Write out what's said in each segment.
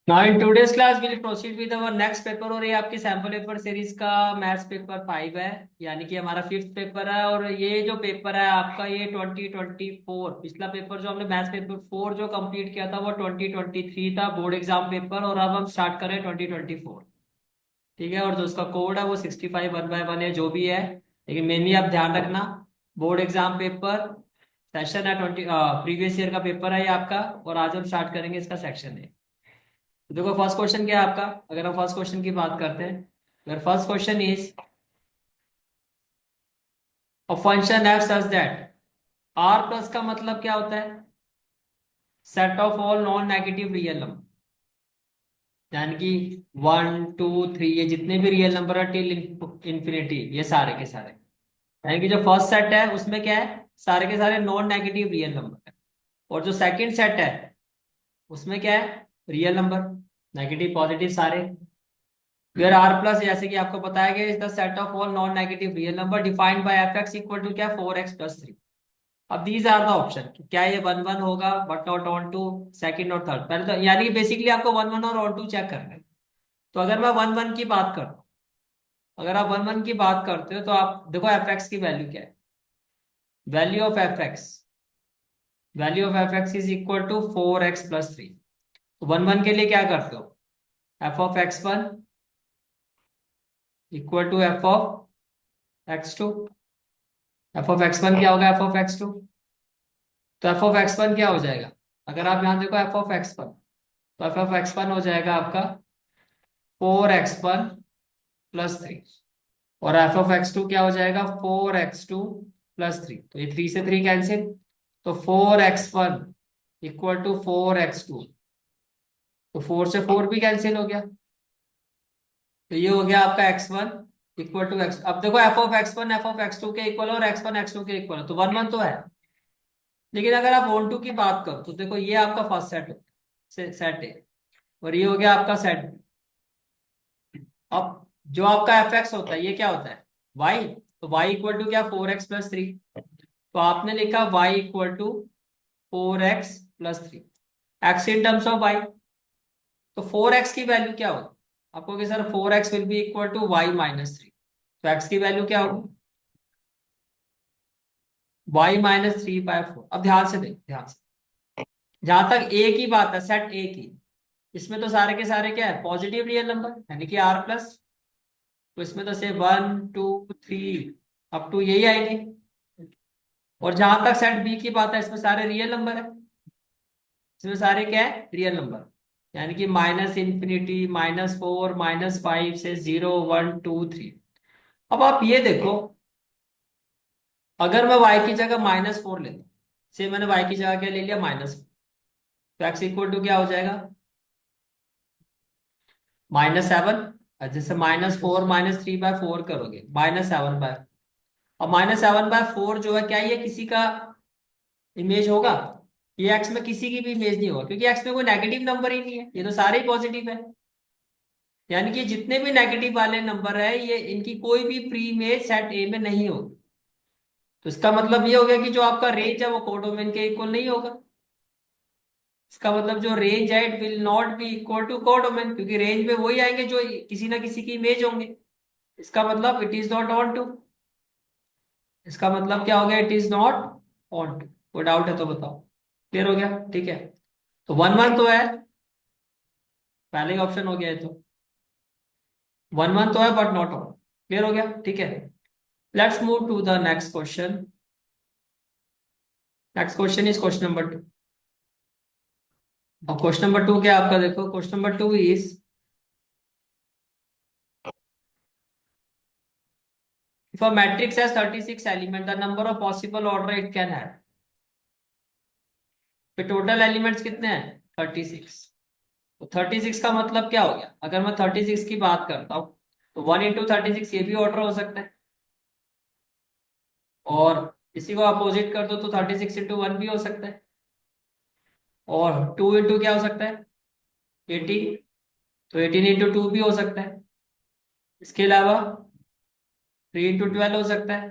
Now in today's class we'll proceed with our next paper और ये आपकी sample paper series का maths paper 5 है। यानी कि हमारा फिफ्थ पेपर है और ये जो पेपर है आपका ये 2024 पिछला पेपर जो हमने मैथ्स पेपर 4 जो कंप्लीट किया था वो 2023 था बोर्ड एग्जाम पेपर और अब हम स्टार्ट कर रहे हैं 2024। ठीक है। और जो उसका कोड है वो 65 1/1 है जो भी है। लेकिन मेनली आप ध्यान रखना बोर्ड एग्जाम पेपर सेशन है 20 प्रीवियस ईयर का पेपर है ये आपका। और आज हम स्टार्ट करेंगे इसका सेक्शन है। तो देखो फर्स्ट क्वेश्चन क्या है आपका। अगर हम फर्स्ट क्वेश्चन की बात करते हैं अगर first question is a function f such that R plus का मतलब क्या होता है set of all non negative real number. यानी कि 1 2 3 ये जितने भी रियल नंबर है टिल इंफिनिटी ये सारे के सारे। यानी कि जो फर्स्ट सेट है उसमें क्या है सारे के सारे नॉन नेगेटिव रियल नंबर है। और जो सेकंड सेट है उसमें क्या है रियल नंबर नेगेटिव पॉजिटिव सारे। वेयर आर प्लस जैसे कि आपको बताया गया is the set of all non negative real number defined by f x equal to क्या 4x+3। अब दीज आर द ऑप्शन क्या ये 1 1 होगा but not onto second और थर्ड। पहले तो यानी कि बेसिकली आपको 1 1 और ऑन टू चेक करना है। तो अगर मैं 1 1 की बात करता हूँ अगर आप 1 1 की बात करते हो तो आप देखो एफ एक्स की वैल्यू क्या है। Value of f x is equal to 4x+3। तो 1 1 के लिए क्या करते हो f(x1) equal to f(x2)। f(x1) क्या होगा f(x2)। तो f(x1) क्या हो जाएगा अगर आप यहां देखो f(x1) तो f(x1) हो जाएगा आपका 4x1+3। और f(x2) क्या हो जाएगा 4x2+3। तो ये 3 से 3 कैंसिल। तो 4x1 इक्वल टू 4x2। तो 4 से 4 भी कैंसिल हो गया। तो ये हो गया आपका x1 इक्वल टू एक्स। अब देखो f(x1) f(x2) के इक्वल और x1 x2 के इक्वल है तो 1 1 तो है। लेकिन अगर आप ऑन टू की बात करो तो देखो ये आपका फर्स्ट सेट है और ये हो गया आपका सेट। अब जो आपका एफ एक्स होता है ये क्या होता है वाई। तो वाई इक्वल टू क्या 4x+3। तो आपने लिखा y equal to 4x+3 x in terms of y. तो 4x की वैल्यू क्या होगी आपको कि sir 4x will be equal to y-3। तो x की वैल्यू क्या होगी y-3/4। अब ध्यान से देख ध्यान से जहां तक ए की बात है सेट ए की इसमें तो सारे के सारे क्या है पॉजिटिव रियल नंबर यानी कि आर प्लस। तो इसमें तो से 1 2 3 अप टू यही आएंगे। और जहां तक सेट बी की बात है इसमें सारे रियल नंबर है। इसमें सारे क्या है रियल नंबर यानी कि -∞, -4 -5 से 0 1 2 3। अब आप ये देखो अगर मैं y की जगह -4 लेता से मैंने y की जगह क्या ले लिया -4। तो x इक्वल टू क्या हो जाएगा -7। जैसे -4 -3/4 करोगे -7/। अब -7/4 जो है क्या ये किसी का इमेज होगा। ये एक्स में किसी की भी इमेज नहीं होगा क्योंकि एक्स में कोई नेगेटिव नंबर ही नहीं है ये तो सारे ही पॉजिटिव है। यानी कि जितने भी नेगेटिव वाले नंबर है ये इनकी कोई भी प्री इमेज सेट ए में नहीं होगी। तो इसका मतलब ये हो गया कि जो आपका रेंज है वो कोडोमेन के इक्वल नहीं होगा। इसका मतलब जो रेंज है it will not be equal to codomain क्योंकि रेंज में वही आएंगे जो किसी ना किसी की इमेज होंगे। इसका मतलब it is not onto. इसका मतलब क्या हो गया it is not onto. कोई डाउट है तो बताओ। क्लियर हो गया ठीक है। तो 1 1 तो है पहले ही ऑप्शन हो गया है तो 1 1 तो है बट नॉट ऑन। क्लियर हो गया ठीक है। Let's move to the next question. Next question is question number 2। अब क्वेश्चन नंबर 2 क्या है आपका देखो question number 2 is if a matrix has 36 element the number of possible order it can have. फिर टोटल एलिमेंट्स कितने हैं 36। तो 36 का मतलब क्या हो गया अगर मैं 36 की बात करता हूँ तो 1 × 36 ये भी ऑर्डर हो सकता है। और इसी को अपोजिट कर दो तो 36 × 1 भी हो सकता है। और 2 इंटू क्या हो सकता है 18। तो 18 × 2 भी हो सकता है। इसके अलावा 3 × 12 हो सकता है।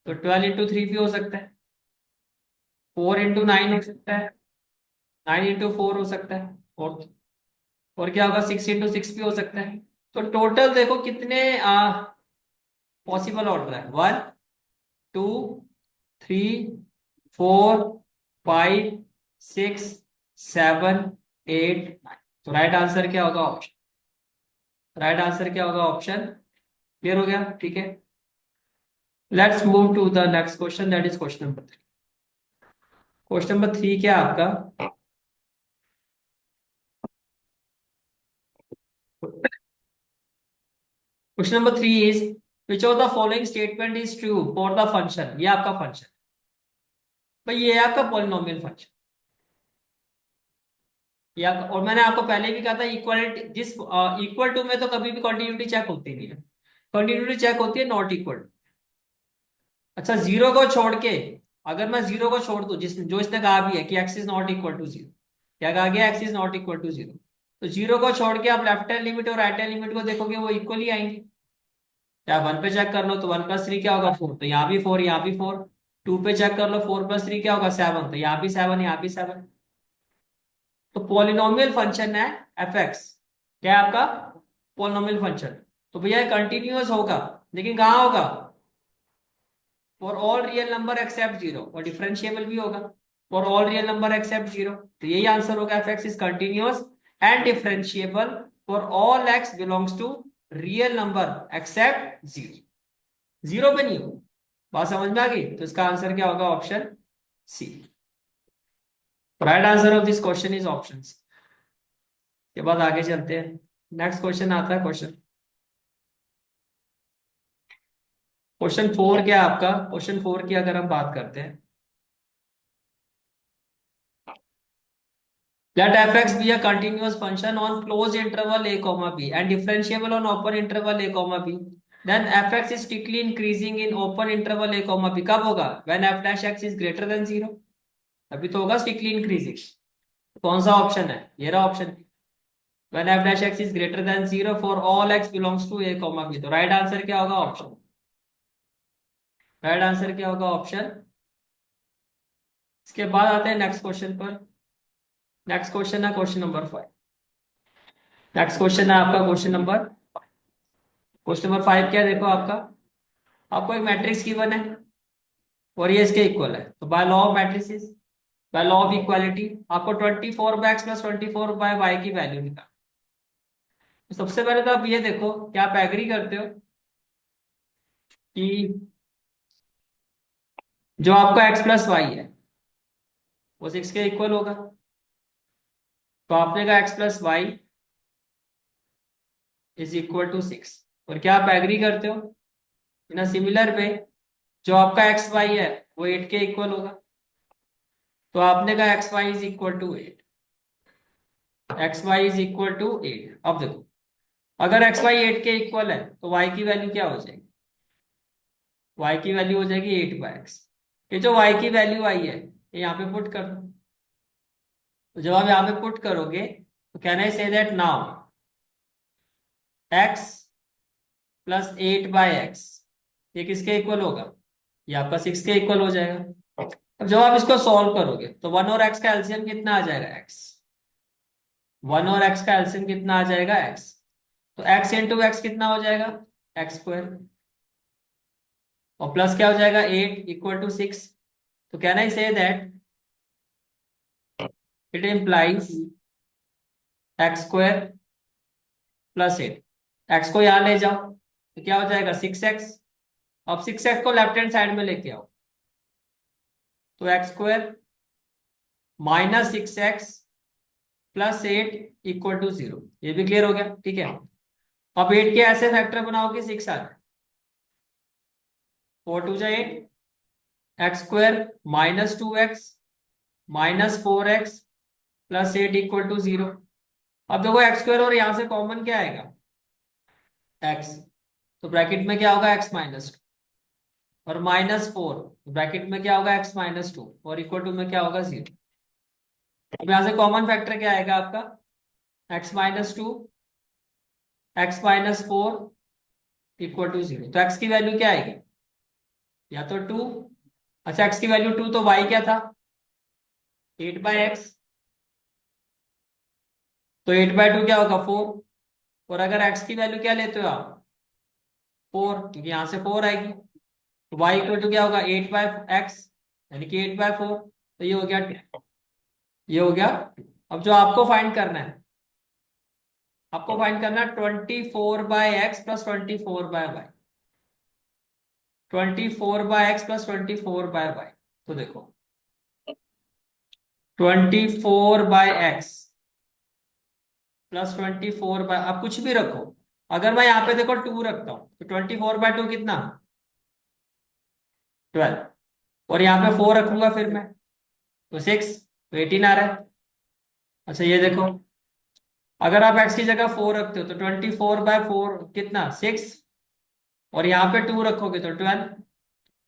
तो 12 × 3 भी हो सकता है। 4 × 9 हो सकता है। 9 × 4 हो सकता है। और क्या होगा, 6 × 6 भी हो सकता है। तो टोटल देखो कितने पॉसिबल ऑर्डर है, 1 2 3 4 5 6 7 8 9। तो राइट आंसर क्या होगा, ऑप्शन। राइट आंसर क्या होगा, ऑप्शन। क्लियर हो गया, ठीक है। Let's move to the next question, that is question number 3। Question number 3 क्या है आपका। Question number 3 is, which of the following statement is true for the function. ये आपका फंक्शन भाई, ये है आपका पॉलिनोमियल फंक्शन। या और मैंने आपको पहले भी कहा था, इक्वलिटी जिस इक्वल टू में तो कभी भी कंटिन्यूटी चेक होती नहीं है। कंटिन्यूटी चेक होती है नॉट इक्वल। अच्छा, जीरो को छोड़ के, अगर मैं जीरो को छोड़ दूं, जिस जो इसने कहा भी है कि x is not equal to zero. क्या कहा गया, x is not equal to zero. तो जीरो को छोड़ के आप लेफ्ट हैंड लिमिट और राइट हैंड लिमिट को देखोगे, वो इक्वल ही आएंगे। क्या 1 पे चेक कर लो तो 1 + 3 क्या होगा, 4। तो यहाँ भी 4, यहाँ भी 4। 2 पे चेक कर लो, 4 + 3 क्या होगा, 7। तो यहाँ भी 7, यहाँ भी 7। तो पॉलिनोमियल फंक्शन है एफ एक्स। क्या है आपका, पॉलिनोमियल फंक्शन। तो भैया कंटिन्यूअस होगा, लेकिन कहाँ होगा, for all real number except zero. और डिफरेंशिएबल भी होगा for all real number except zero. तो यही आंसर होगा, f x is continuous and differentiable for all x belongs to real number except zero. Zero पे नहीं होगा। बात समझ में आ गई। तो इसका आंसर क्या होगा, option C. Right answer of this question is option C. के बाद आगे चलते हैं। नेक्स्ट क्वेश्चन आता है, क्वेश्चन 4 क्या है आपका। क्वेश्चन 4 की अगर हम बात करते हैं, let f(x) be a continuous function on closed interval a comma b and differentiable on open interval a comma b, then f(x) is strictly increasing in open interval a comma b। कब होगा, when f dash x is greater than 0। अभी तो होगा strictly increasing। कौन सा option है, ये रहा option. when f dash x is greater than 0 for all x belongs to a comma b। तो राइट आंसर क्या होगा, ऑप्शन। राइट आंसर क्या होगा, ऑप्शन। इसके बाद आते हैं नेक्स्ट क्वेश्चन पर। नेक्स्ट क्वेश्चन है क्वेश्चन नंबर 5। नेक्स्ट क्वेश्चन है आपका क्वेश्चन नंबर 5 क्या है, देखो आपका। आपको एक मैट्रिक्स गिवन है और ये इसके इक्वल है। तो by law of matrices, by law of equality, आपको 24/x + 24/y की वैल्यू निकाल। तो सबसे पहले तो आप ये देखो, क्या आप एग्री करते हो कि जो आपका x + y है वो 6 के इक्वल होगा। तो आपने कहा x + y = 6। और क्या आप एग्री करते हो, इन सिमिलर वे, जो आपका xy है वो 8 के इक्वल होगा। तो आपने कहा xy = 8। अब देखो, अगर xy 8 के इक्वल है तो y की वैल्यू क्या हो जाएगी, y की वैल्यू हो जाएगी 8/x। ये जो y की वैल्यू आई है, ये यहाँ पे पुट कर दो। तो जब आप यहाँ पे पुट करोगे तो can I say that now x + 8/x ये किसके इक्वल होगा, ये आपका 6 के इक्वल हो जाएगा। अब जब आप इसको सॉल्व करोगे तो 1 और x का एलसीएम कितना आ जाएगा, x। 1 और x का एलसीएम कितना आ जाएगा, x। तो x × x कितना हो जाएगा, x²। और प्लस क्या हो जाएगा, 8 = 6। तो can I say that it implies x² + 8। x को यहां ले जाओ तो क्या हो जाएगा, 6x। अब 6x को लेफ्ट हैंड साइड में लेके आओ, तो x² - 6x + 8 = 0। ये भी क्लियर हो गया, ठीक है। अब 8 के ऐसे फैक्टर बनाओ कि 6 आ जाए। 4×2 = 8, x² - 2x - 4x + 8 = 0। अब देखो x² और यहां से कॉमन क्या आएगा, x। तो ब्रैकेट में क्या होगा, x - 2 और -4, ब्रैकेट में क्या होगा, x - 2 और = में क्या होगा, 0। अब यहां से कॉमन फैक्टर क्या आएगा आपका, x - 2 x - 4 = 0। तो x की वैल्यू क्या आएगी, या तो 2। अच्छा, x की वैल्यू 2, तो y क्या था, 8/x। तो 8/2 क्या होगा 4। और अगर x की वैल्यू क्या लेते हो आप 4, क्योंकि यहां से 4 आएगी, तो y इक्वल टू क्या होगा 8/x, यानी कि 8/4। तो ये हो गया, ये हो गया। अब जो आपको फाइंड करना है, आपको फाइंड करना है 24/x plus 24/y। 24/x plus 24/y। तो देखो 24/x प्लस 24 आप कुछ भी रखो। अगर मैं यहाँ पे देखो 2 रखता हूँ तो 24/2 कितना 12। और यहाँ पे 4 रखूंगा फिर मैं तो 6, तो 18 आ रहा है। अच्छा ये देखो, अगर आप x की जगह 4 रखते हो तो 24/4 कितना 6, और यहाँ पे 2 रखोगे तो 12।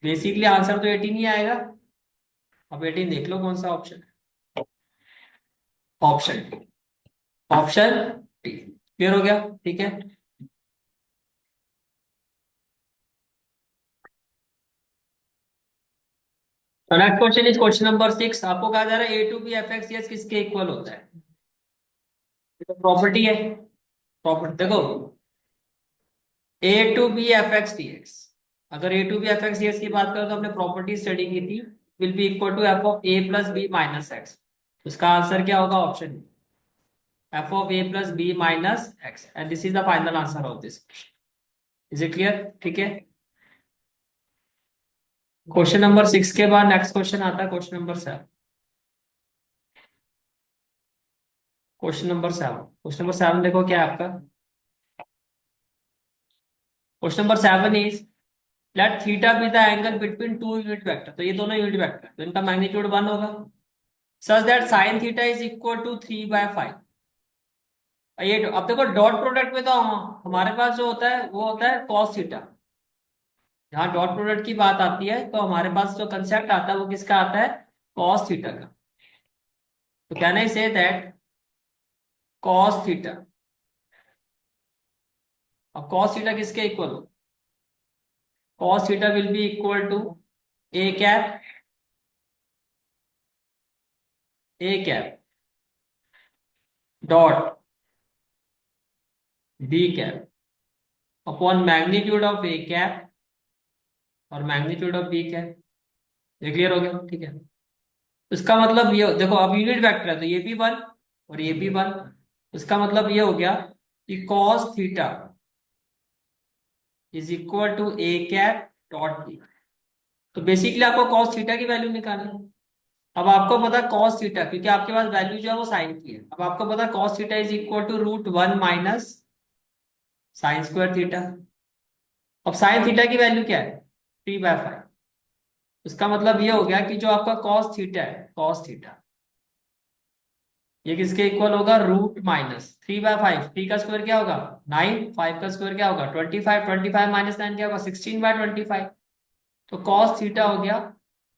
बेसिकली आंसर तो 18 ही आएगा। अब 18 देख लो कौन सा ऑप्शन है। Option D. Option D clear हो गया, ठीक है। तो next question is question number 6। आपको कहा जा रहा है A to B f x s किसके इक्वल होता है। तो प्रॉपर्टी है, प्रॉपर्टी देखो A to B f x d x. अगर A to B f x d x की बात करें तो हमने प्रॉपर्टी स्टडी की थी, will be equal to f of A plus B minus x. उसका आंसर क्या होगा option f of A plus B minus x, and this is the final answer of this question. Is it clear, ठीक है। Question number 6 के बाद next question आता है question number 7। Question number 7 देखो क्या है आपका। Question number 7 is let theta be the angle between two unit vector. तो ये दोनों यूनिट वेक्टर तो इनका मैग्नीट्यूड 1 होगा, such that sine theta is equal to 3/5। ये अब देखो डॉट प्रोडक्ट में तो हमारे पास जो होता है वो होता है कॉस थीटा। जहां डॉट प्रोडक्ट की बात आती है तो हमारे पास जो कंसेप्ट आता है वो किसका आता है कॉस थीटा का। तो can I say that cos theta. अब कॉस थीटा किसके इक्वल हो, cos theta will be equal to A cap, A cap dot B cap upon magnitude of A cap और मैग्नीट्यूड ऑफ बी कैप। ये clear हो गया, ठीक है। इसका मतलब ये देखो अब यूनिट वेक्टर है तो ये भी 1 और ये भी 1। इसका मतलब ये हो गया कि cos theta is equal to A cap dot B. तो बेसिकली आपको कॉस थीटा की वैल्यू निकालनी है। अब आपको पता है कॉस थीटा, क्योंकि आपके पास वैल्यू जो है वो साइन की है। अब आपको पता है cos theta is equal to √1 minus sine square theta. अब साइन थीटा की वैल्यू क्या है 3/5। इसका मतलब ये हो गया कि जो आपका कॉस थीटा है, कॉस थीटा ये किसके इक्वल होगा रूट माइनस 3/5। 3 का स्क्वायर क्या होगा 9, 5 का स्क्वायर क्या होगा 25, 25 माइनस 9 क्या होगा 16/25। तो कॉस थीटा हो गया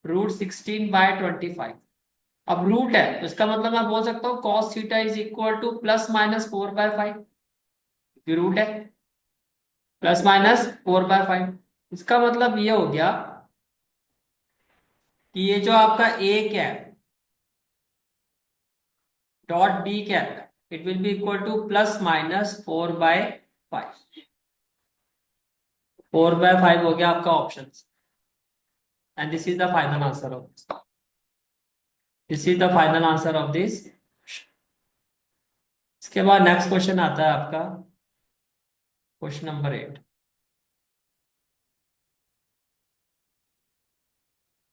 √16/25। अब रूट है तो इसका मतलब मैं बोल सकता हूँ cos theta is equal to +-4/5। Root है +-4/5। इसका मतलब ये हो गया कि ये जो आपका A cap dot B cap it will be equal to +-4/5। 4/5 हो गया आपका option, and this is the final answer of this is the final answer of this. इसके बाद नेक्स्ट क्वेश्चन आता है आपका क्वेश्चन नंबर 8।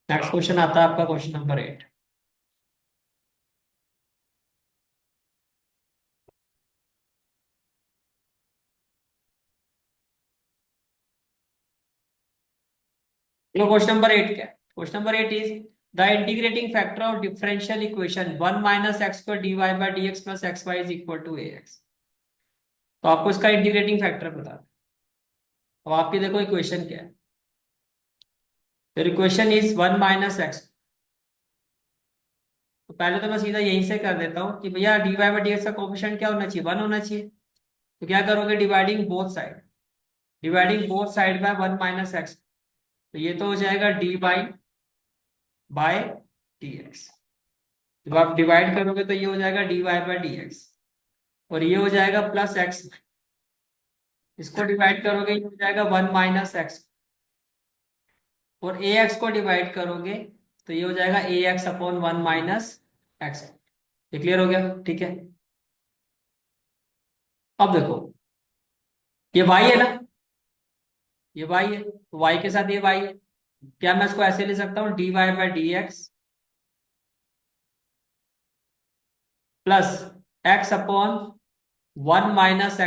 नेक्स्ट क्वेश्चन आता है आपका क्वेश्चन नंबर 8। देखो क्वेश्चन नंबर 8 क्या है। Question number 8 is the integrating factor of differential equation 1 minus x square d y by d x plus x y is equal to A x. तो आपको इसका integrating factor बता दें। अब आपकी देखो इक्वेशन क्या है। फिर इक्वेशन इज 1 माइनस एक्स। तो पहले तो मैं सीधा यहीं से कर देता हूँ कि भैया d y by d x का कोफिशिएंट क्या होना चाहिए 1 होना चाहिए। तो क्या करोगे dividing both side, dividing both side by 1 minus x. तो ये तो हो जाएगा d y by d x. जब आप डिवाइड करोगे तो ये हो जाएगा d y by d x. और ये हो जाएगा प्लस एक्स, इसको डिवाइड करोगे ये हो जाएगा 1 - x, और ए एक्स को डिवाइड करोगे तो ये हो जाएगा ax/1 - x। ये क्लियर हो गया, ठीक है। अब देखो, ये y है ना, ये y है, तो y के साथ ये y है, क्या मैं इसको ऐसे ले सकता हूँ dy/dx प्लस x/1 -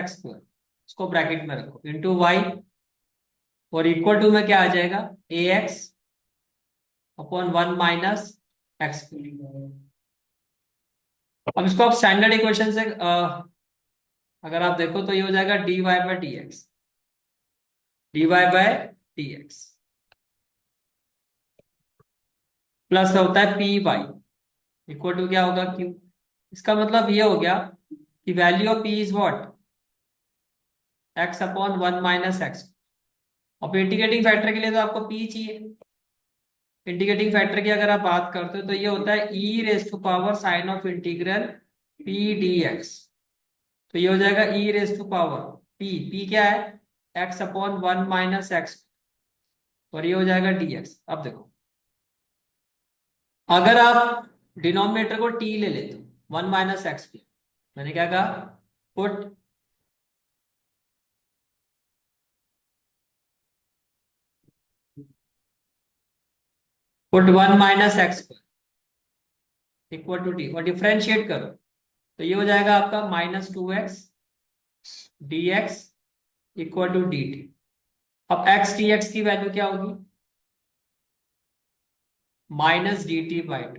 x², इसको ब्रैकेट में रखो, इंटू y, और इक्वल टू में क्या आ जाएगा ax/1 - x²। अब इसको आप स्टैंडर्ड इक्वेशन से अगर आप देखो तो ये हो जाएगा dy/dx प्लस होता है py इक्वल टू क्या होगा q। इसका मतलब ये हो गया कि value of p is what x/1 - x। अब इंटीग्रेटिंग फैक्टर के लिए तो आपको p चाहिए। इंटीग्रेटिंग फैक्टर की अगर आप बात करते हो तो ये होता है e⁻sin of integral p dx। तो ये हो जाएगा e⁻, p क्या है x/1 - x, और ये हो जाएगा dx। अब देखो, अगर आप डिनोमिनेटर को t ले लेते हो 1 - x पे, मैंने क्या कहा, put put 1 - x equal to t, और डिफरेंशिएट करो तो ये हो जाएगा आपका -2x dx equal to dt। अब x dx की वैल्यू क्या होगी -dt/2।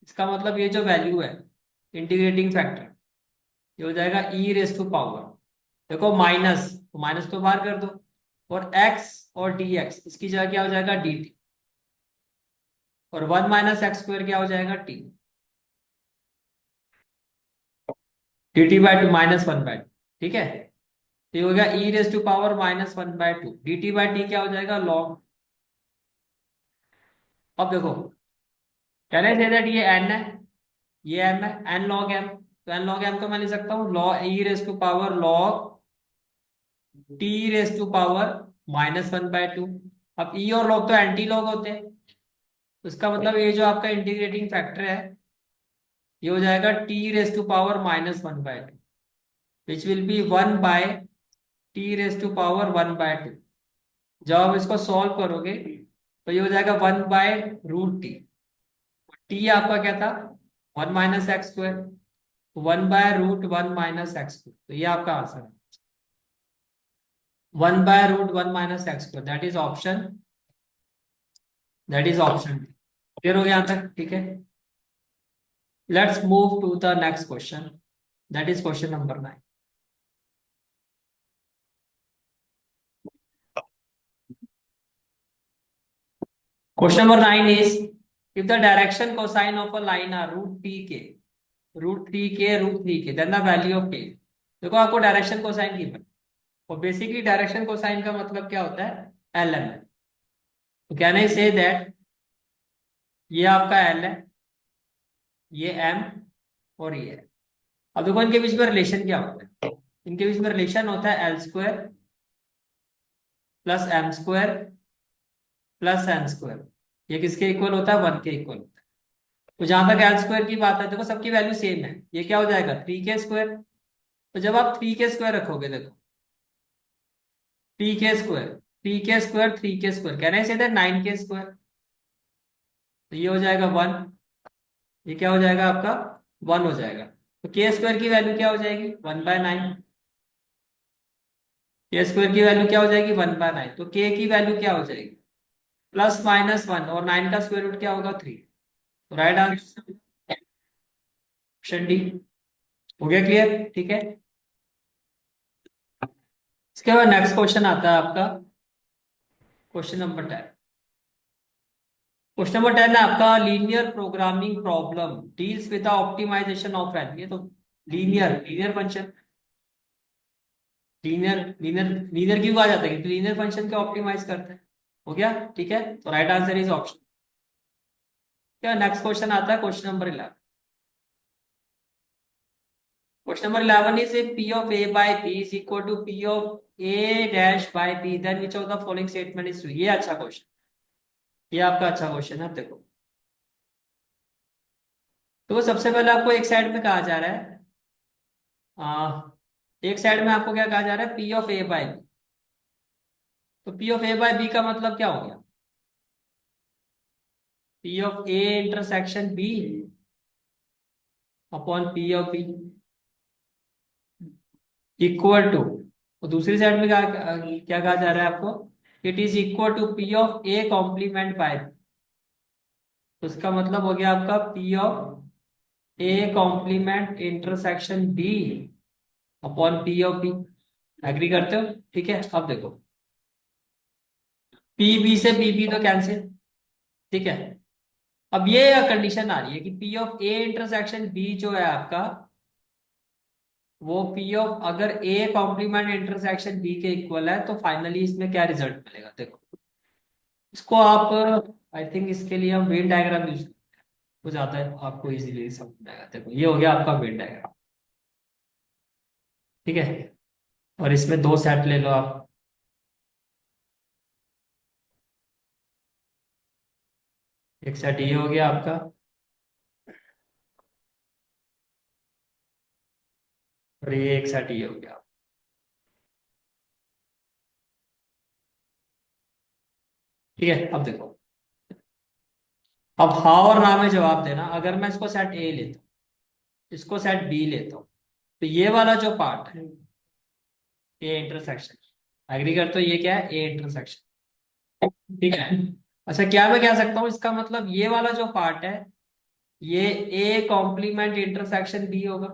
इसका मतलब ये जो वैल्यू है इंटीग्रेटिंग फैक्टर, ये हो जाएगा e⁻, देखो माइनस तो माइनस तो बाहर कर दो, और x और dx इसकी जगह क्या हो जाएगा dt, और 1 - x² क्या हो जाएगा t, dt/2 -1/2, ठीक है। तो ये हो गया e⁻−1/2, dt/t क्या हो जाएगा log। अब देखो, कैन आई से दैट ये n है, ये m है, n log m, तो n log m को मैं लिख सकता हूँ log e⁻log t⁻−1/2। अब e और log तो एंटी लॉग होते हैं, तो इसका मतलब ये जो आपका इंटीग्रेटिंग फैक्टर है ये हो जाएगा t⁻−1/2, which will be 1/t⁻1/2। जब आप इसको सॉल्व करोगे तो ये हो जाएगा 1/√t। टी आपका क्या था 1 - x², 1/√1 - x², तो ये आपका आंसर है 1/√1 - x², that is option. Clear हो गया यहाँ तक, ठीक है। Let's move to the next question, that is question number 9। Question number 9 is, if the direction cosine of a line are √3k then the value of k। देखो आपको direction cosine की, और बेसिकली डायरेक्शन कोसाइन का मतलब क्या होता है ln है। तो कैन आई से दैट ये आपका l है, ये m, और ये है। अब देखो इनके बीच में रिलेशन क्या होता है, इनके बीच में रिलेशन होता है l² + m² + n²। ये किसके इक्वल होता है 1 के इक्वल होता है। तो जहां तक l² की बात है, देखो सबकी वैल्यू सेम है, ये क्या हो जाएगा 3k²। तो जब आप 3k² रखोगे, देखो 3k², 3k² 3k², कहना है 9k²। तो ये हो जाएगा 1, ये क्या हो जाएगा आपका 1 हो जाएगा। तो k² की वैल्यू क्या हो जाएगी 1/9, k² की वैल्यू क्या हो जाएगी 1/9, तो k की वैल्यू क्या हो जाएगी +-1, और 9 का स्क्वायर रूट क्या होगा 3। तो राइट आंसर ऑप्शन डी। हो गया क्लियर, ठीक है। इसके बाद नेक्स्ट क्वेश्चन आता है आपका क्वेश्चन नंबर 10। क्वेश्चन नंबर 10 है आपका, linear programming problem deals with the optimization of n. ये तो linear linear function, linear linear linear क्यों आ जाता है, क्योंकि लीनियर फंक्शन को ऑप्टिमाइज करते हैं। हो गया, ठीक है, तो राइट आंसर इज ऑप्शन। क्या नेक्स्ट क्वेश्चन आता है question number 11। Question number 11 is P of A by B is equal to P of A dash by B then which of the following statement is true. ये अच्छा question, ये आपका अच्छा question है। अब देखो, तो सबसे पहले आपको एक साइड में कहा जा रहा है, एक साइड में आपको क्या कहा जा रहा है, P of A by B. तो P of A by B का मतलब क्या हो गया, P of A intersection B upon P of B equal to, तो दूसरी साइड में क्या क्या कहा जा रहा है आपको, it is equal to P of A complement by, तो इसका मतलब हो गया आपका P of A complement intersection B upon P of B. Agree करते हो? ठीक है, अब देखो, पी बी से पी बी तो कैंसिल, ठीक है। अब ये कंडीशन आ रही है कि P of A intersection B जो है आपका, वो पी ऑफ अगर ए कॉम्प्लीमेंट इंटरसेक्शन बी के इक्वल है, तो फाइनली इसमें क्या रिजल्ट मिलेगा, देखो इसको आप, आई थिंक इसके लिए हम वेन डायग्राम यूज हो जाता है, आपको इजीली समझ में आएगा। देखो ये हो गया आपका वेन डायग्राम, ठीक है। और इसमें दो सेट ले लो आप, एक सेट ये हो गया आपका, और ये एक सेट ये हो गया। ठीक है, अब देखो, अब हाँ और ना में जवाब देना। अगर मैं इसको सेट ए लेता हूँ, इसको सेट बी लेता हूँ, तो ये वाला जो पार्ट है ए इंटरसेक्शन, एग्री करते हो, ये क्या है, ए इंटरसेक्शन, ठीक है। अच्छा, क्या मैं कह सकता हूँ, इसका मतलब ये वाला जो पार्ट है, ये ए कॉम्प्लीमेंट इंटरसेक्शन बी होगा,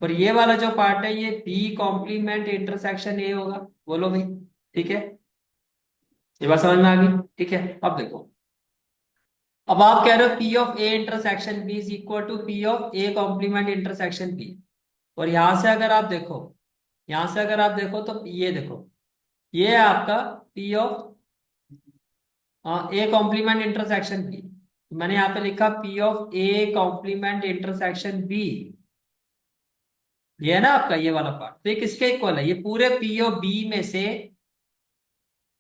और ये वाला जो पार्ट है ये बी कॉम्प्लीमेंट इंटरसेक्शन ए होगा। बोलो भाई, ठीक है, ये बात समझ में आ गई, ठीक है। अब देखो, अब आप कह रहे हो P of A intersection B is equal to P of A complement intersection B, और यहां से अगर आप देखो, यहां से अगर आप देखो तो ये देखो, ये है आपका P of A complement intersection B. मैंने यहाँ पे लिखा P of A complement intersection B, ये है ना आपका ये वाला पार्ट, तो ये किसके इक्वल है, ये पूरे पी ऑफ बी में से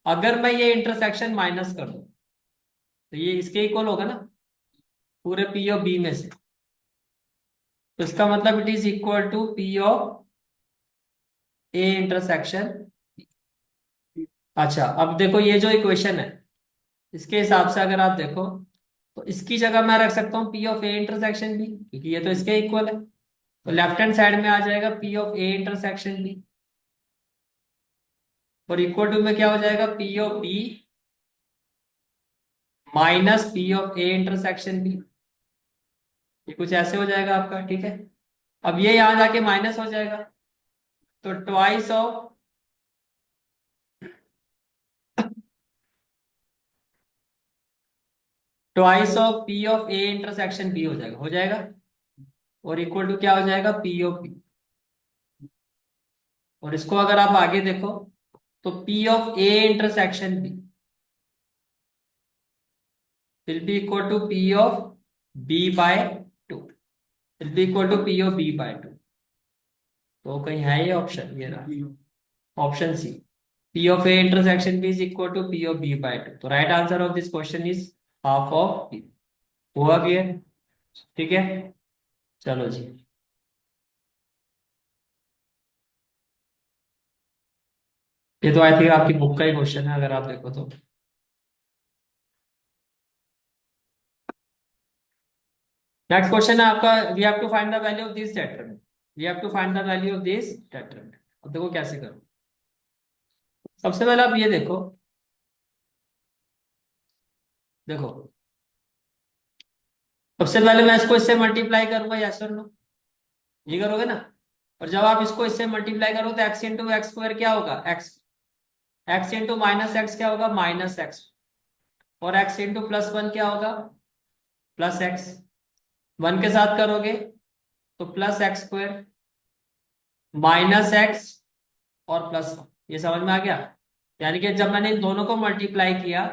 अगर मैं ये इंटरसेक्शन माइनस कर दूं, तो ये इसके इक्वल होगा ना, पूरे पी ऑफ बी में से। तो इसका मतलब it is equal to P of A intersection. अच्छा, अब देखो ये जो इक्वेशन है, इसके हिसाब से अगर आप देखो, तो इसकी जगह मैं रख सकता हूँ P of A intersection B, क्योंकि ये तो इसके इक्वल है। तो लेफ्ट हैंड साइड में आ जाएगा P of A intersection B, और इक्वल टू में क्या हो जाएगा, P of B minus P of A intersection B. ये कुछ ऐसे हो जाएगा आपका, ठीक है। अब ये यहां जाके माइनस हो जाएगा, तो twice of, twice of P of A intersection B हो जाएगा, हो जाएगा, और इक्वल टू क्या हो जाएगा, पी ऑफ बी। और इसको अगर आप आगे देखो, तो P of A intersection B will be equal to P of B by two, will be equal to P of B by two. तो कहीं है ये ऑप्शन, ये रहा option C, P of A intersection B is equal to P of B by two. तो right answer of this question is half of B. हुआ clear? ठीक है, चलो जी। ये तो आई थिंक आपकी बुक का ही क्वेश्चन है, अगर आप देखो तो। नेक्स्ट क्वेश्चन है आपका, we have to find the value of this determinant, we have to find the value of this determinant. अब देखो कैसे करो, सबसे पहले आप ये देखो, देखो सबसे पहले मैं इसको इससे मल्टीप्लाई करूंगा, यस और नो, ये करोगे ना। और जब आप इसको इससे मल्टीप्लाई करो, तो एक्स इंटू एक्स स्क्वायर क्या होगा, x, x into minus x क्या होगा, माइनस एक्स, और एक्स इंटू प्लस वन क्या होगा, प्लस एक्स। वन के साथ करोगे तो plus x square minus x और प्लस वन, ये समझ में आ गया। यानी कि जब मैंने इन दोनों को मल्टीप्लाई किया,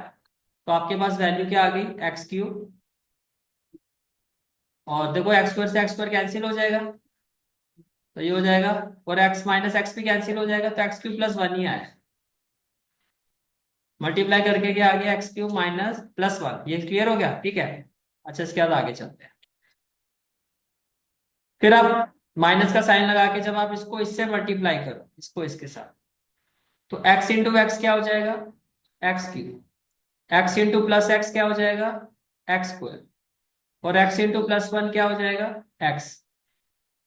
तो आपके पास वैल्यू क्या आ गई, एक्स क्यूब और देखो एक्स स्क्वायर से एक्स स्क्वायर कैंसिल हो जाएगा, तो ये हो जाएगा। और एक्स माइनस एक्स भी कैंसिल हो जाएगा, तो एक्स क्यूब प्लस वन ही आया। मल्टीप्लाई करके क्या आ गया, x cube minus plus one. ये क्लियर हो गया, ठीक है। अच्छा, इसके बाद आगे चलते हैं। फिर आप माइनस का साइन लगा के जब आप इसको इससे मल्टीप्लाई करो, इसको इसके साथ, तो एक्स इंटू एक्स क्या हो जाएगा, x cube. X into plus x क्या हो जाएगा, एक्स स्क्वायर। और एक्स इंटू प्लस वन क्या हो जाएगा, एक्स।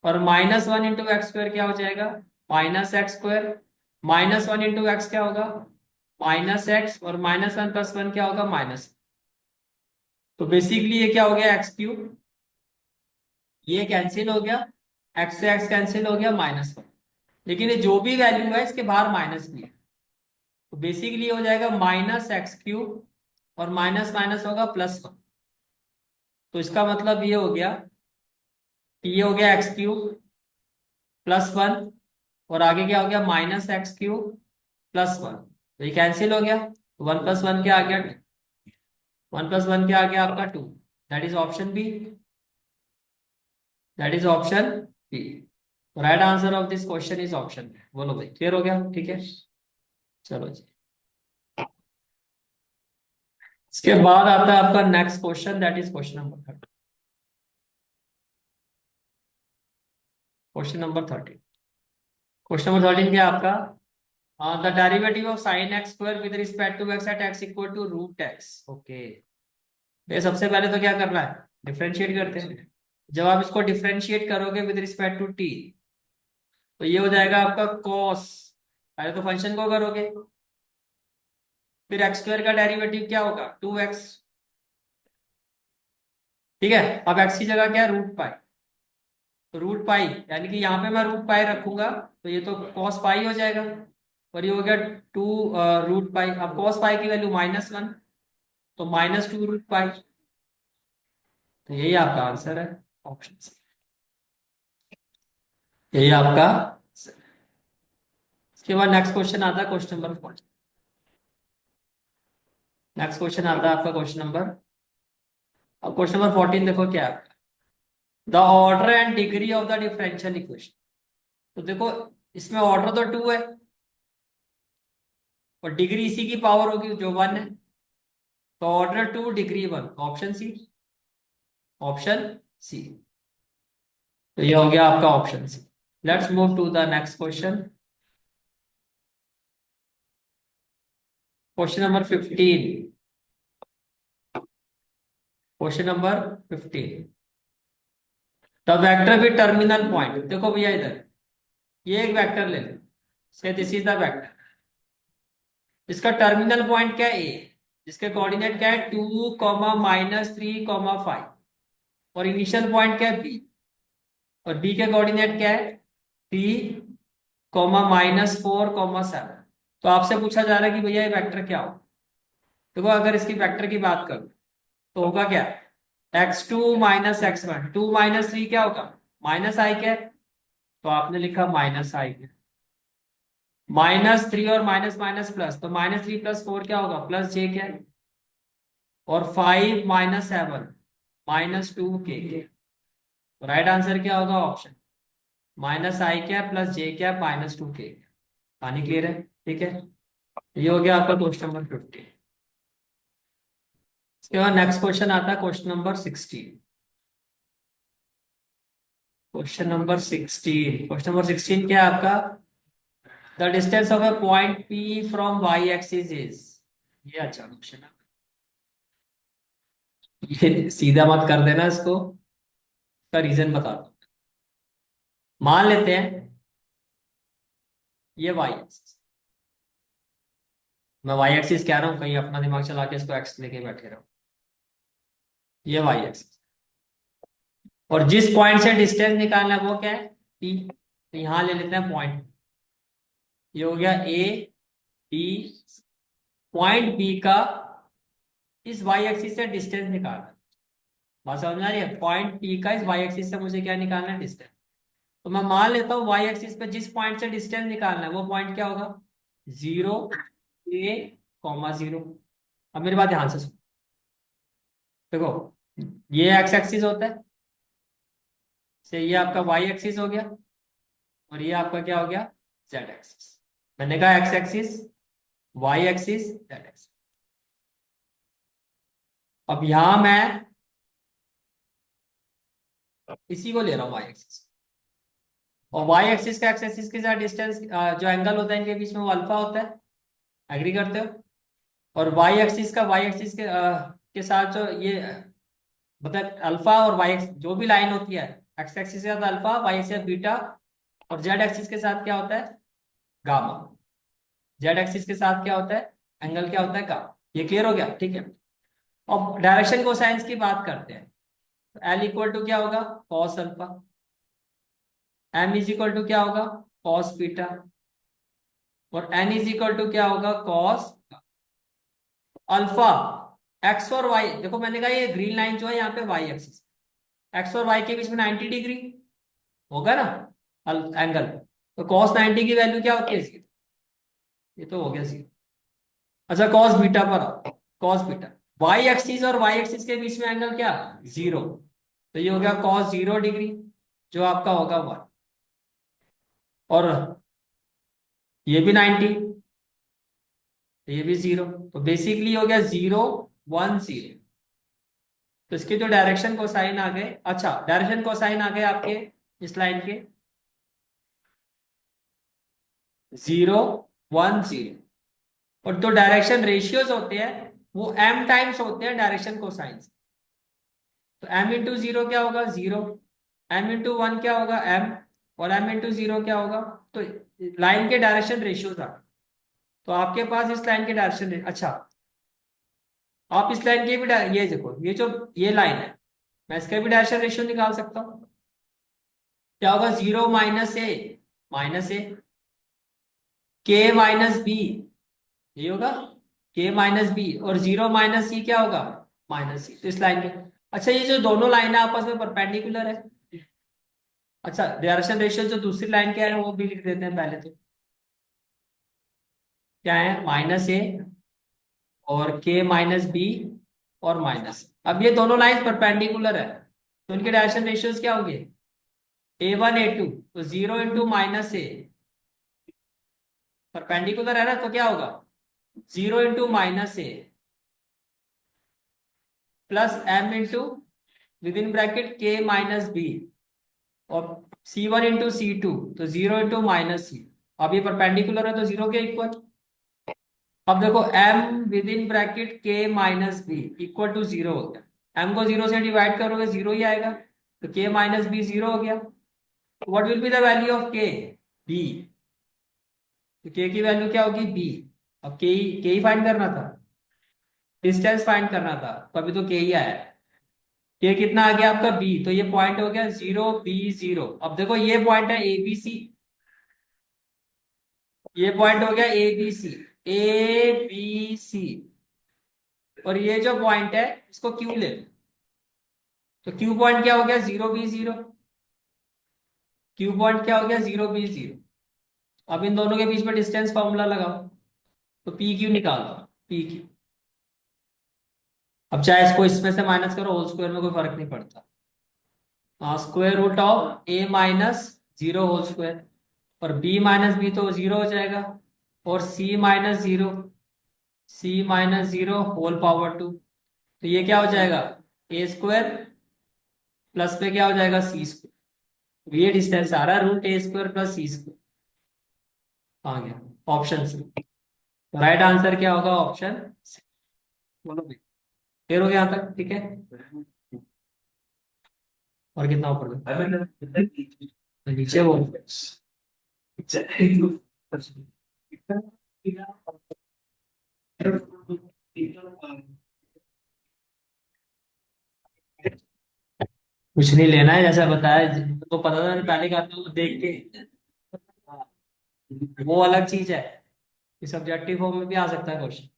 और minus one into x square क्या हो जाएगा, minus x square. Minus one into x क्या होगा, माइनस एक्स। और माइनस वन प्लस वन क्या होगा, माइनस। तो बेसिकली ये क्या हो गया, एक्स क्यूब। ये कैंसिल हो गया, एक्स से एक्स कैंसिल हो गया, माइनस वन। लेकिन ये जो भी वैल्यू है इसके बाहर माइनस भी है, तो बेसिकली हो जाएगा माइनस एक्स क्यूब। और माइनस माइनस होगा प्लस वन। तो इसका मतलब ये हो गया कि ये हो गया एक्स क्यूब प्लस वन। और आगे क्या हो गया, minus x cube plus one. तो ये कैंसिल हो गया, तो वन प्लस वन क्या आ गया, वन प्लस वन क्या आ गया आपका, two. That is option B. That is option B. Right answer of this question is option B. बोलो भाई, क्लियर हो गया, ठीक है। चलो जी। इसके बाद आता है आपका next question, that is question number 30। Question number 30। Question number 13 क्या है आपका, the derivative of sine x square with respect to x at x equal to root x. Okay. ये सबसे पहले तो क्या करना है, डिफरेंशिएट करते हैं। जब आप इसको डिफरेंशिएट करोगे विद रिस्पेक्ट टू टी, तो ये हो जाएगा आपका कॉस। पहले तो फंक्शन को करोगे, फिर एक्स स्क्वायर का डेरिवेटिव क्या होगा, टू एक्स। ठीक है। अब एक्स की जगह क्या है, रूट पाई। तो रूट पाई यानी कि यहाँ पे मैं रूट पाई रखूंगा, तो ये तो कॉस पाई हो जाएगा। और ये हो गया टू रूट पाई। अब कॉस पाई की वैल्यू माइनस वन, तो माइनस टू रूट पाई। तो यही आपका आंसर है, ऑप्शन सी। यही आपका। इसके बाद नेक्स्ट क्वेश्चन आता है, क्वेश्चन नंबर 14। नेक्स्ट क्वेश्चन आता है आपका क्वेश्चन नंबर, अब क्वेश्चन नंबर 14 देखो क्या है, the order and degree of the differential equation. तो देखो, इसमें ऑर्डर तो टू है, और डिग्री इसी की पावर होगी जो वन है। तो order two degree one, option C. Option C. तो ये हो गया आपका option C. Let's move to the next question. Question number 15। Question number 15। The vector with terminal point, देखो भैया इधर ये एक वेक्टर ले लो, say this is the vector. इसका टर्मिनल पॉइंट क्या है, ए। जिसके कोऑर्डिनेट क्या है, two comma minus three comma five. और इनिशियल पॉइंट क्या है, बी। और बी के कोऑर्डिनेट क्या है, three comma minus four comma seven. तो आपसे पूछा जा रहा है कि भैया ये वेक्टर क्या हो। देखो, अगर इसकी वेक्टर की बात करूं, तो होगा क्या, x two minus x one. Two minus three क्या होगा, माइनस आई क्या है, तो आपने लिखा माइनस आई क्या। माइनस थ्री और माइनस माइनस प्लस, तो माइनस थ्री प्लस फोर क्या होगा, प्लस जे क्या है। और five minus seven minus two के। राइट आंसर क्या होगा, ऑप्शन माइनस आई क्या प्लस जे क्या माइनस टू के। कहानी क्लियर है, ठीक है। ये हो गया आपका क्वेश्चन नंबर 15। इसके बाद नेक्स्ट क्वेश्चन आता है, question number 16। Question number 16। Question number 16 क्या है आपका, the distance of a point P from y axis is. ये अच्छा क्वेश्चन है, ये सीधा मत कर देना इसको, इसका रीजन बता दो। मान लेते हैं ये वाई एक्सिस, मैं वाई एक्सिस कह रहा हूँ, कहीं अपना दिमाग चला के इसको एक्स लेके बैठे रहो। ये वाई एक्सिस, और जिस पॉइंट से डिस्टेंस निकालना है वो क्या है, पी। तो यहां ले लेते हैं पॉइंट। ये हो गया ए बी। पॉइंट बी का इस वाई एक्सिस से डिस्टेंस निकालना है। बात समझ में आ रही है, पॉइंट पी का इस वाई एक्सिस से मुझे क्या निकालना है, डिस्टेंस। तो मैं मान लेता हूँ वाई एक्सिस पे जिस पॉइंट से डिस्टेंस निकालना है वो पॉइंट क्या होगा, जीरो, ए कॉमा जीरो। अब मेरी बात ध्यान से सुनो। देखो, ये एक्स एक्सिस होता है, से ये आपका वाई एक्सिस हो गया और ये आपका क्या हो गया, जेड एक्सिस। मैंने कहा x axis, y axis, z axis. अब यहां मैं इसी को ले रहा हूँ वाई एक्सिस, और वाई एक्सिस का एक्स एक्सिस के साथ डिस्टेंस जो एंगल होता है इनके बीच में वो अल्फा होता है। एग्री करते हो? और वाई एक्सिस का वाई एक्सिस के साथ जो ये मतलब अल्फा और वाई एक्सिस जो भी लाइन होती है, एक्स एक्सिस के साथ अल्फा, वाई एक्सिस बीटा, और जेड एक्सिस के साथ क्या होता है, गामा। जेड एक्सिस के साथ क्या होता है, एंगल क्या होता है, गामा। ये क्लियर हो गया? ठीक है। अब डायरेक्शन कोसाइंस की बात करते हैं। एल इक्वल टू क्या होगा, cos alpha. M is equal to क्या होगा, कॉस बीटा। और एन इज इक्वल टू क्या होगा, कॉस अल्फा। एक्स और वाई, देखो मैंने कहा ये ग्रीन लाइन जो है यहाँ पे वाई एक्सिस, एक्स और वाई के बीच में 90 डिग्री होगा ना एंगल। तो कॉस 90 की वैल्यू क्या होती है इसकी, ये तो हो गया सी। अच्छा कॉस बीटा पर आओ, कॉस बीटा, वाई एक्सिस और वाई एक्सिस के बीच में एंगल क्या, जीरो। तो ये हो गया कॉस 0 डिग्री, जो आपका होगा 1। और ये भी 90, तो ये भी 0। तो बेसिकली हो गया 0 1 0। तो इसके जो डायरेक्शन कोसाइन आ गए, अच्छा डायरेक्शन कोसाइन आ गए आपके इस लाइन के 0 1 0। और जो डायरेक्शन रेशियोज होते हैं वो m टाइम्स होते हैं डायरेक्शन कोसाइन। तो m इंटू जीरो क्या होगा, 0। m इंटू वन क्या होगा, m। और m इंटू जीरो क्या होगा। तो लाइन के डायरेक्शन रेशियोज आ, तो आपके पास इस लाइन के डायरेक्शन, अच्छा आप इस लाइन के भी ये देखो, ये जो ये लाइन है, मैं इसका भी डायरेक्शन रेशियो निकाल सकता हूँ। क्या होगा, 0 माइनस ए, के माइनस बी, ये होगा के माइनस बी। और 0 - सी क्या होगा, माइनस सी। तो इस लाइन के, अच्छा ये जो दोनों लाइन है आपस में परपेंडिकुलर है। अच्छा डायरेक्शन रेशियो जो दूसरी लाइन क्या है वो भी लिख देते हैं पहले तो। क्या है, -a और के माइनस बी और माइनस। अब ये दोनों लाइन परपेंडिकुलर है, तो इनके डायरेक्शन रेशियोज क्या होंगे, a1 a2। तो 0 × -a, परपेंडिकुलर है ना, तो क्या होगा 0 × -a plus m into with in bracket के माइनस बी, और C1 × C2। तो 0 × -c। अब ये परपेंडिकुलर है तो 0 के इक्वल। अब देखो m विद इन ब्रैकेट के माइनस बी इक्वल टू 0 हो गया। m को 0 से डिवाइड करोगे 0 ही आएगा, तो k माइनस बी 0 हो गया। What will be the value of k, b। तो k की वैल्यू क्या होगी, b। अब के ही फाइंड करना था, डिस्टेंस फाइंड करना था, तो अभी तो k ही आया है। k कितना आ गया आपका b, तो ये पॉइंट हो गया 0 b 0। अब देखो ये पॉइंट है ए बी सी, ये पॉइंट हो गया A B C, A B C. और ये जो पॉइंट है इसको क्यू ले लो। तो क्यू पॉइंट क्या हो गया, 0 b 0। क्यू पॉइंट क्या हो गया, 0 b 0। अब इन दोनों के बीच में डिस्टेंस फॉर्मूला लगाओ, तो पी क्यू निकालो, पी क्यू। अब चाहे इसको इसमें से माइनस करो, होल स्क्वायर में कोई फर्क नहीं पड़ता। Square root of a - 0 whole square, और b - b तो 0 हो जाएगा, और c - 0, c - 0 होल पावर 2। तो ये क्या हो जाएगा, a² प्लस पे क्या हो जाएगा, c²। ये डिस्टेंस आ रहा है √a² प्लस c²। आ गया ऑप्शन सी। राइट आंसर क्या होगा, ऑप्शन सी। बोलो भाई, क्लियर हो गया यहाँ तक, ठीक है। और कितना ऊपर नीचे बोल, कुछ नहीं लेना है, जैसा बताया तो पता था पहले का, तो देख के। हाँ, वो अलग चीज है, कि सब्जेक्टिव फॉर्म में भी आ सकता है क्वेश्चन।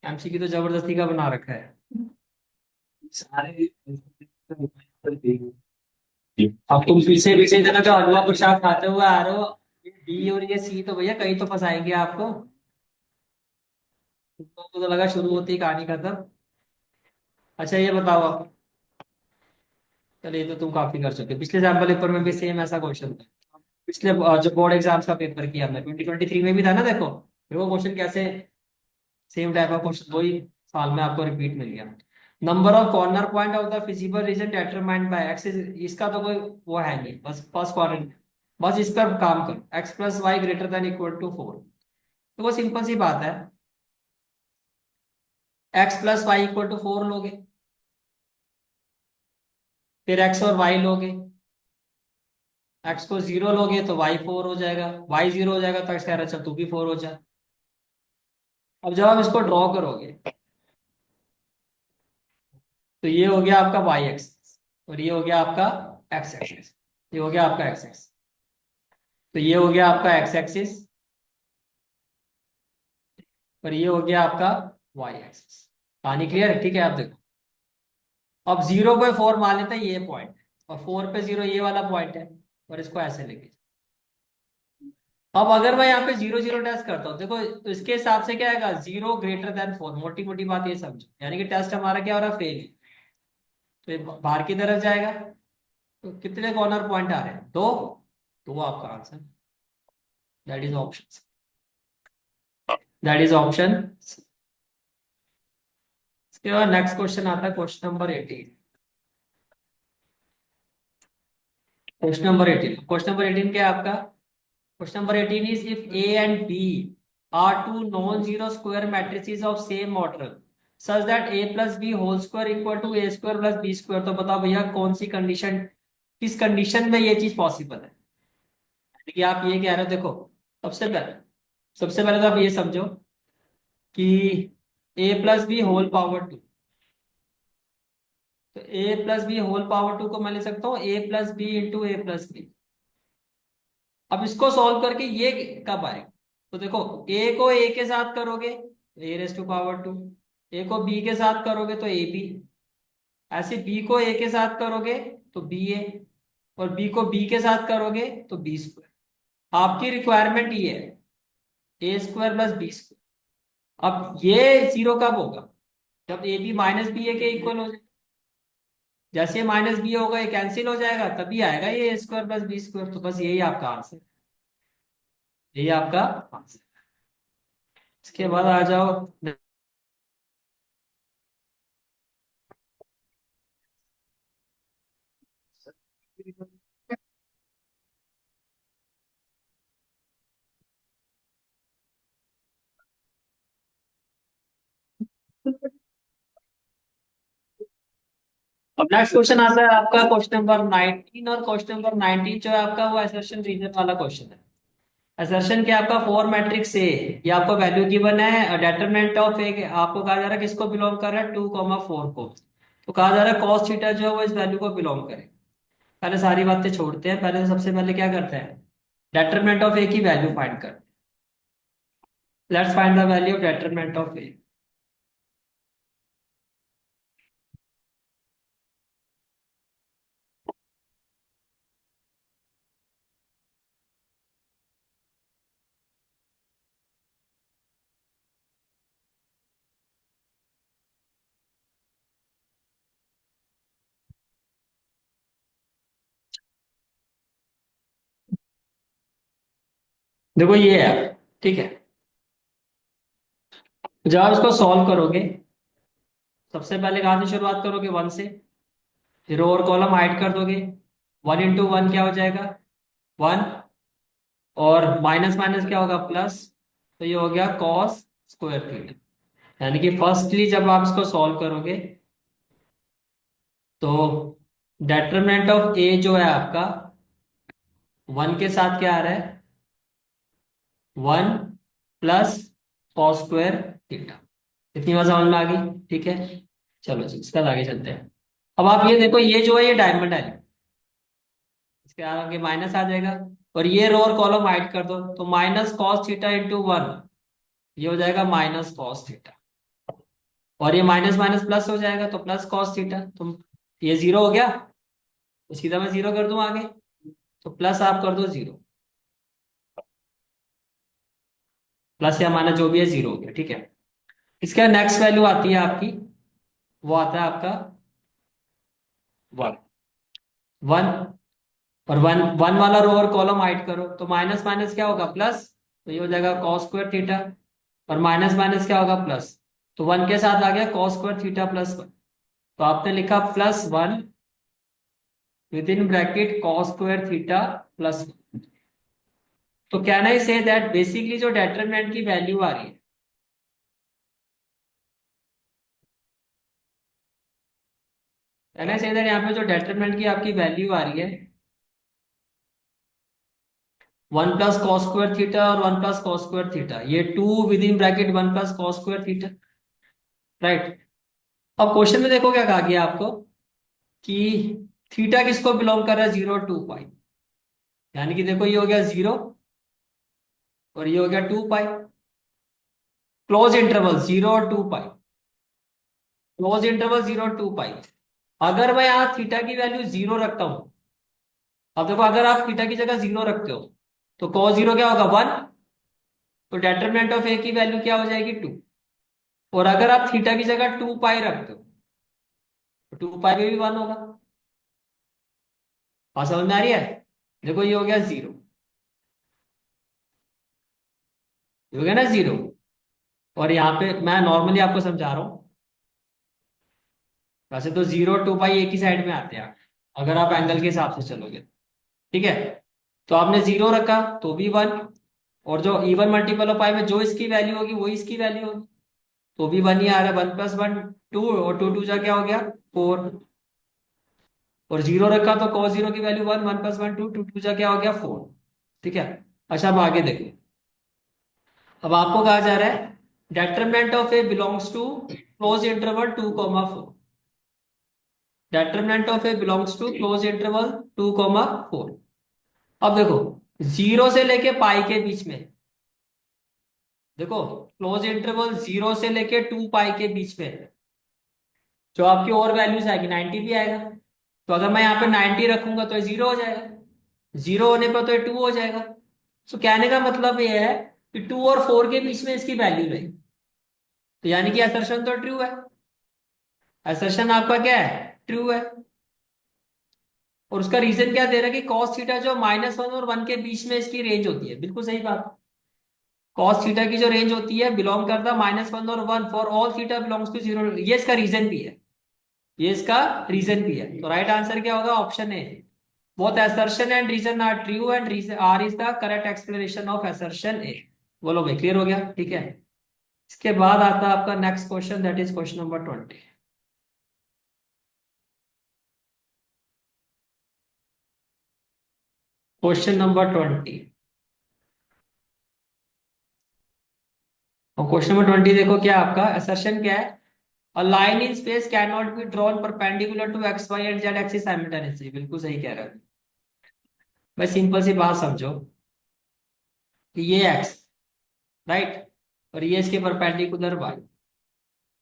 एमसीक्यू तो जबरदस्ती का बना रखा है सारे। अब तुम पीछे पीछे इतना तो हलवा प्रसाद खाते हुए आ रहे हो, ये डी और ये सी तो भैया कहीं तो फंसाएंगे आपको। तुमको तो लगा शुरू होती ही कहानी खत्म। अच्छा ये बताओ आप, चलो ये तो तुम काफी कर चुके हो। पिछले सैम्पल पेपर में भी सेम ऐसा क्वेश्चन था। पिछले जो बोर्ड एग्जाम्स का पेपर किया हमने 2023 में भी था ना, देखो फिर वो क्वेश्चन कैसे सेम टाइप ऑफ क्वेश्चन वही साल में आपको रिपीट मिल गया। Number of corner point of the feasible region determined by x, इसका तो कोई वो है नहीं, बस फर्स्ट क्वाड्रेंट, बस इस पर काम करो। X plus y greater than equal to 4, तो वो सिंपल सी बात है, x plus y equal to 4 लोगे, फिर एक्स और वाई लोगे, एक्स को 0 लोगे तो वाई 4 हो जाएगा, वाई 0 हो जाएगा तो एक्स कह रहा है चल तू भी 4 हो जा। अब जब आप इसको ड्रॉ करोगे तो ये हो गया आपका वाई एक्स और ये हो गया आपका एक्स एक्सिस, ये हो गया आपका एक्स एक्स, तो ये हो गया आपका एक्स एक्सिस और ये हो गया आपका वाई एक्सिस। कहानी क्लियर है? ठीक है, आप देखो अब 0 पे 4 मान लेते हैं ये पॉइंट, और 4 पे 0 ये वाला पॉइंट है, और इसको ऐसे लेके, अब अगर मैं यहाँ पे 0 0 टेस्ट करता हूँ देखो, तो इसके हिसाब से क्या आएगा, 0 ग्रेटर देन 4, मोटी मोटी बात ये समझो, यानी कि टेस्ट हमारा क्या हो रहा है, फेल। तो ये बाहर की तरफ जाएगा, तो कितने कॉर्नर पॉइंट आ रहे हैं, दो, तो वो आपका answer, that is option, that is option. इसके बाद नेक्स्ट क्वेश्चन आता है, क्वेश्चन नंबर 18। क्वेश्चन नंबर 18 क्या है आपका? Question number 18 is if A and B are two non zero square matrices of same order such that A plus B whole square equal to A square plus B square, तो बताओ भैया कौन सी condition, किस condition में ये चीज possible है? देखिए आप ये कह रहे हो, देखो सबसे पहले सबसे पहले तो आप ये समझो कि A plus B whole power two, तो A plus B whole power two को मैं ले सकता हूँ A plus B into A plus B. अब इसको सॉल्व करके ये कब आएगा, तो देखो ए को ए के साथ करोगे तो ए रेस टू पावर टू, ए को बी के साथ करोगे तो ए बी, ऐसे बी को ए के साथ करोगे तो बी ए, और बी को बी के साथ करोगे तो बी स्क्वायर। आपकी रिक्वायरमेंट ये है ए स्क्वायर प्लस बी स्क्वायर। अब ये जीरो कब होगा, जब ए बी माइनस बी ए के इक्वल हो जाए, जैसे माइनस बी होगा ये कैंसिल हो जाएगा, तभी आएगा ये ए स्क्वायर प्लस बी स्क्वायर, तो बस यही आपका आंसर, यही आपका आंसर। इसके बाद आ जाओ, अब नेक्स्ट क्वेश्चन आता है आपका क्वेश्चन नंबर 19, और क्वेश्चन नंबर 19 जो है आपका वो असर्शन रीजन वाला क्वेश्चन है। असर्शन क्या आपका, फोर मैट्रिक्स से ये आपको वैल्यू गिवन है, डिटरमिनेंट ऑफ ए आपको कहा जा रहा है किसको बिलोंग कर रहा है, 2,4 को, तो कहा जा रहा है कॉस थीटा जो है वो इस वैल्यू को बिलोंग करे। पहले सारी बातें छोड़ते हैं, पहले सबसे पहले क्या करते हैं, डिटरमिनेंट ऑफ ए की वैल्यू फाइंड कर, let's find the value of determinant of A. देखो ये है, ठीक है, जब आप इसको सॉल्व करोगे सबसे पहले कहां से शुरुआत करोगे, 1 से, फिर रो और कॉलम हाइड कर दोगे, 1 इंटू 1 क्या हो जाएगा, 1, और माइनस माइनस क्या होगा, प्लस, तो ये हो गया कॉस स्क्वायर थीटा। यानी कि फर्स्टली जब आप इसको सॉल्व करोगे तो डेटरमिनेंट ऑफ ए जो है आपका 1 के साथ क्या आ रहा है, 1 प्लस कॉस स्क्वायर थीटा। इतनी बात समझ में आ गई, ठीक है। चलो जी इसका आगे चलते हैं। अब आप ये देखो, ये जो है ये डायमंड है, इसके आगे माइनस आ जाएगा, और ये रो और कॉलम हाइड कर दो, तो माइनस कॉस थीटा इंटू 1, ये हो जाएगा माइनस कॉस थीटा, और ये माइनस माइनस प्लस हो जाएगा तो प्लस कॉस थीटा, तो ये 0 हो गया, तो सीधा मैं 0 कर दूं आगे, तो प्लस आप कर दो 0, प्लस या माइनस जो भी है 0 हो गया, ठीक है। इसका नेक्स्ट वैल्यू आती है आपकी, वो आता है आपका 1। वन, और वन वन वाला रो और कॉलम हाइड करो, तो माइनस माइनस क्या होगा प्लस, तो ये हो जाएगा कॉस स्क्वायर थीटा, और माइनस माइनस क्या होगा प्लस, तो वन के साथ आ गया cos square theta plus one, तो आपने लिखा plus one within bracket cos square theta plus one. तो can I say that basically जो डेटरमिनेंट की वैल्यू आ रही है, कैन आई से दैट यहाँ पे जो डेटरमिनेंट की आपकी वैल्यू आ रही है one plus cos square theta और one plus cos square theta, ये two within bracket one plus cos square theta, right. अब क्वेश्चन में देखो क्या कहा गया आपको कि थीटा किसको बिलोंग कर रहा है, 0 2 पाई, यानी कि देखो ये हो गया 0 और ये हो गया 2 पाई, क्लोज इंटरवल 0 और 2 पाई, क्लोज इंटरवल 0 2 पाई। अगर मैं यहाँ थीटा की वैल्यू 0 रखता हूं, अब देखो अगर आप थीटा की जगह 0 रखते हो तो cos 0 क्या होगा 1, तो डेटरमिनेंट ऑफ ए की वैल्यू क्या हो जाएगी 2, और अगर आप थीटा की जगह 2 पाई रखते हो तो 2 पाई में भी 1 होगा। बात समझ में आ रही है, देखो ये हो गया 0, ये हो गया ना 0, और यहाँ पे मैं नॉर्मली आपको समझा रहा हूँ, वैसे तो 0 2 पाई एक ही साइड में आते हैं अगर आप एंगल के हिसाब से चलोगे, ठीक है। तो आपने 0 रखा तो भी 1, और जो इवन मल्टीपल ऑफ पाई में जो इसकी वैल्यू होगी वही इसकी वैल्यू होगी, तो भी 1 ही आ रहा है, 1 + 1 2, और टू टू जा क्या हो गया 4, और 0 रखा तो cos 0 की वैल्यू 1, 1 + 1 2, टू टू जा क्या हो गया 4, ठीक है। अच्छा अब आगे देखो, अब आपको कहा जा रहा है determinant of A belongs to close interval 2 4, determinant of A belongs to close interval 2 4। अब देखो 0 से लेके पाई के बीच में, देखो क्लोज इंटरवल 0 से लेके 2 पाई के बीच में जो आपकी और वैल्यूज आएगी 90 भी आएगा, तो अगर मैं यहाँ पे 90 रखूंगा तो ये 0 हो जाएगा, 0 होने पर तो ये 2 हो जाएगा। तो कहने का मतलब ये है कि 2 और 4 के बीच में इसकी वैल्यू रही, तो यानी कि असर्शन तो ट्रू है, असर्शन आपका क्या है ट्रू है। और उसका रीजन क्या दे रहा है कि cos थीटा जो -1 और 1 के बीच में इसकी रेंज होती है, बिल्कुल सही बात। cos थीटा की जो रेंज होती है बिलोंग करता है -1 और 1 for all theta belongs to 0, ये इसका रीजन भी है, ये इसका रीजन भी है। तो राइट आंसर क्या होगा option A, both assertion and reason are true and reason r is the correct explanation of assertion a। बोलो भाई क्लियर हो गया, ठीक है। इसके बाद आता है आपका next question, that is question number 20। Question number 20, और क्वेश्चन नंबर 20 देखो क्या आपका assertion क्या है, a line in space cannot be drawn perpendicular to x y and z axis simultaneously, बिल्कुल सही कह रहा है। भाई सिंपल सी बात समझो कि ये x, राइट, और ये इसके परपेंडिकुलर y,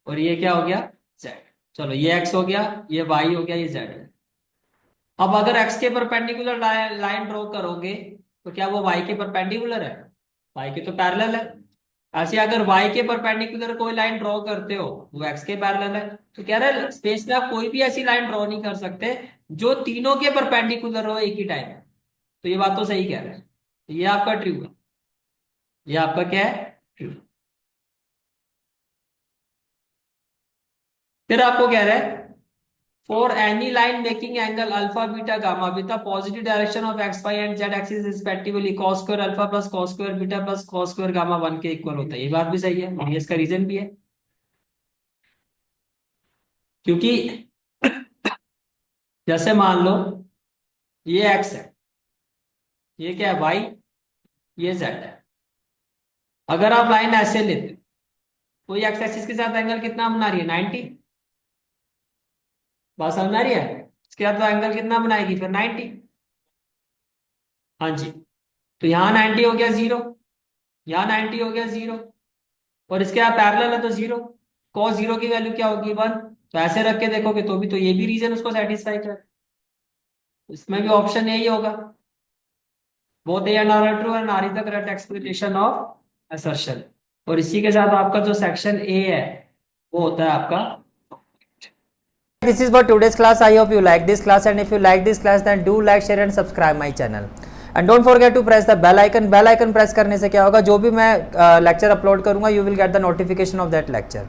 और ये क्या हो गया z। चलो ये x हो गया, ये y हो गया, ये z है। अब अगर x के परपेंडिकुलर लाइन ड्रॉ करोगे तो क्या वो y के परपेंडिकुलर है, y के तो पैरेलल है। ऐसे अगर y के परपेंडिकुलर कोई लाइन ड्रॉ करते हो वो x के पैरेलल है, तो कह रहा है स्पेस में आप कोई भी ऐसी लाइन ड्रॉ नहीं कर सकते जो तीनों के परपेंडिकुलर हो एक ही टाइम में। तो ये बात तो सही कह रहा है, तो ये आपका ट्रू है, ये आपका क्या है ट्रू। फिर आपको कह रहा है for any line making angle alpha beta gamma with a positive direction of x y and z axis respectively cos square alpha plus cos square beta plus cos square gamma 1 के equal होता है, ये बात भी सही है और ये इसका रीजन भी है, क्योंकि जैसे मान लो ये x है, ये क्या है y, ये z है। अगर आप लाइन ऐसे लेते हो तो ये x एक्सिस के साथ एंगल कितना बना रही है 90, बात समझ में आ रही है, इसके साथ तो एंगल कितना बनाएगी फिर 90। हाँ जी, तो यहाँ 90 हो गया 0, यहाँ 90 हो गया 0, और इसके आप पैरेलल है तो 0, cos 0 की वैल्यू क्या होगी 1, तो ऐसे रख के देखोगे तो भी तो ये भी रीजन उसको सेटिस्फाई कर, इसमें भी ऑप्शन यही होगा, both A and R are true and R is the correct explanation of assertion. और इसी के साथ आपका जो सेक्शन ए है वो होता है आपका This is for today's class. I hope you like this class, and if you like this class then do like, share and subscribe my channel. And don't forget to press the bell icon. Bell icon press करने से क्या होगा, जो भी मैं lecture upload करूंगा you will get the notification of that lecture.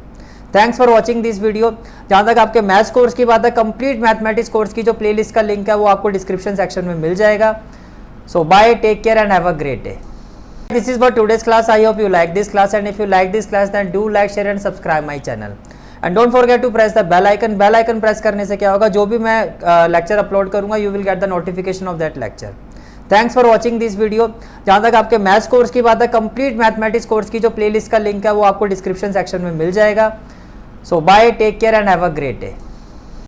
Thanks for watching this video. जहाँ तक आपके मैथ्स कोर्स की बात है, कंप्लीट मैथमेटिक्स कोर्स की जो प्लेलिस्ट का लिंक है वो आपको डिस्क्रिप्शन सेक्शन में मिल जाएगा। So bye, take care and have a great day. This is for today's class. I hope you like this class, and if you like this class then do like, share and subscribe my channel. And don't forget to press the bell icon. Bell icon press करने से क्या होगा, जो भी मैं lecture upload करूंगा you will get the notification of that lecture. Thanks for watching this video. जहाँ तक आपके मैथ्स कोर्स की बात है, कंप्लीट मैथमेटिक्स कोर्स की जो प्लेलिस्ट का लिंक है वो आपको डिस्क्रिप्शन सेक्शन में मिल जाएगा। So bye, take care and have a great day.